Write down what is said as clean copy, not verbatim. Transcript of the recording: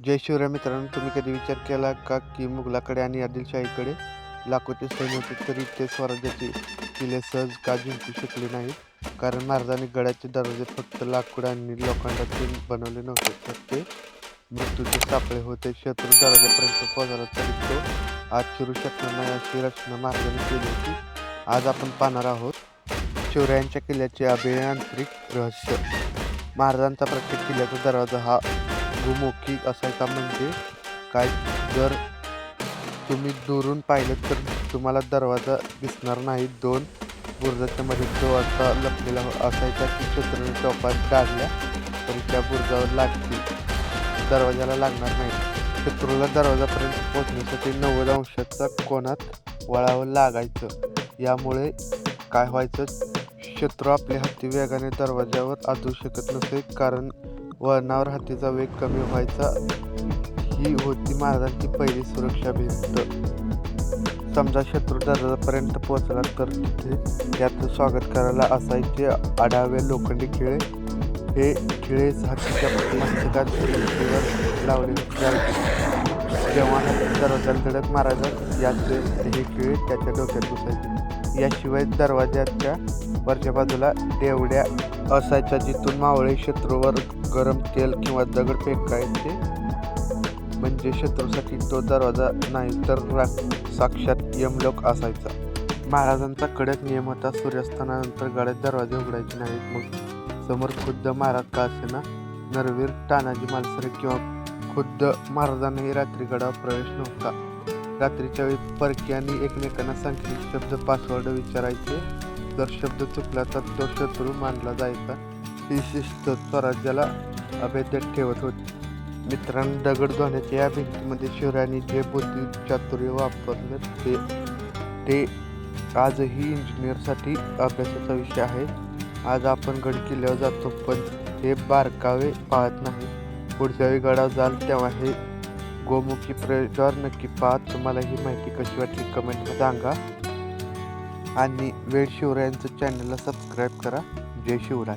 जय शिवराय मित्रांनो, तुम्ही कधी विचार केला का की मुघलाकडे आणि आदिलशाहीकडे लाखोचे सैन्य होते तरी ते स्वराज्याचे किल्ले सहज का जिंकू शकले नाहीत? कारण महाराजांनी गडाचे दरवाजे फक्त लाकूड आणि लोखंडाचे बनवले नव्हते, तर ते मृत्यूचे सापळे होते. शत्रू दरवाजापर्यंत पोहोचला तरी तो आत शिरू शकणार नाही अशी रचना महाराजांनी केली होती. आज आपण पाहणार आहोत शिवरायांच्या किल्ल्याचे अभियांत्रिक रहस्य. महाराजांचा प्रत्येक किल्ल्याचा दरवाजा हा गुमुखी असायचा. म्हणजे काय, जर तुम्ही दुरून पाहिलं तर तुम्हाला दरवाजा दिसणार नाही. दोन बुरुजाच्या मध्ये तो असा लपलेला असायचा की शत्रूने टोपा काढल्या तरी त्या बुरुजावर दरवाजाला लागणार नाही. शत्रूला दरवाजापर्यंत पोहोचण्यासाठी 90 अंशाचा कोनात वळावं लागायचं. यामुळे काय व्हायचं, शत्रू आपले हत्ती वेगाने दरवाजावर आदळू शकत नसे, कारण वळणावर हत्तीचा वेग कमी व्हायचा. ही होती महाराजांची पहिली सुरक्षा भिंत. समजा शत्रू दरवाजापर्यंत पोहोचला तर तिथे त्याचं स्वागत करायला असायचे आडावे लोखंडी खिळे. हे खिळे हत्तीच्या मस्तकात भिंतीवर लावले जायचे. जेव्हा हत्ती दरवाजाला धडक मारायचा याचे हे खिळे त्याच्या डोक्यात घुसायचे. याशिवाय दरवाजाच्या वरच्या बाजूला डेवड्या असायच्या, जिथून मावळे शत्रूवर गरम तेल किंवा दगड फेकायचे. म्हणजे शत्रूसाठी तो दरवाजा नाही तर साक्षात यमलोक असायचा. महाराजांचा कडक नियम होता, सूर्यास्तानंतर गडाचे दरवाजे उघडायचे नाहीत. मग समोर खुद्द महाराज का असेना, नरवीर तानाजी मालसरे किंवा खुद्द महाराजांनाही रात्री गडावर प्रवेश नव्हता. रात्रीच्या वेळी परक्यांनी एकमेकांना संख्येने शब्द पासवर्ड विचारायचे. जर शब्द चुकला तर तो शत्रू मानला जायचा. ही शिस्त स्वराज्याला अभेद्य ठेवत होती. मित्रांनो, दगड धुण्याच्या या भिंतीमध्ये शिवरायांनी जे बुद्धी चातुर्य वापरले ते आजही इंजिनिअरसाठी अभ्यासाचा विषय आहे. आज आपण गड किल्ल्यावर जातो पण हे बारकावे पाहत नाही. पुढच्या वेळी गडावर जाल तेव्हा हे गोमुखी प्रवेशद्वार नक्की पहा. तुम्हाला ही माहिती कशी वाटली कमेंटमध्ये सांगा आणि वेळ शिवरायांचं चॅनलला सबस्क्राईब करा. जय शिवराय.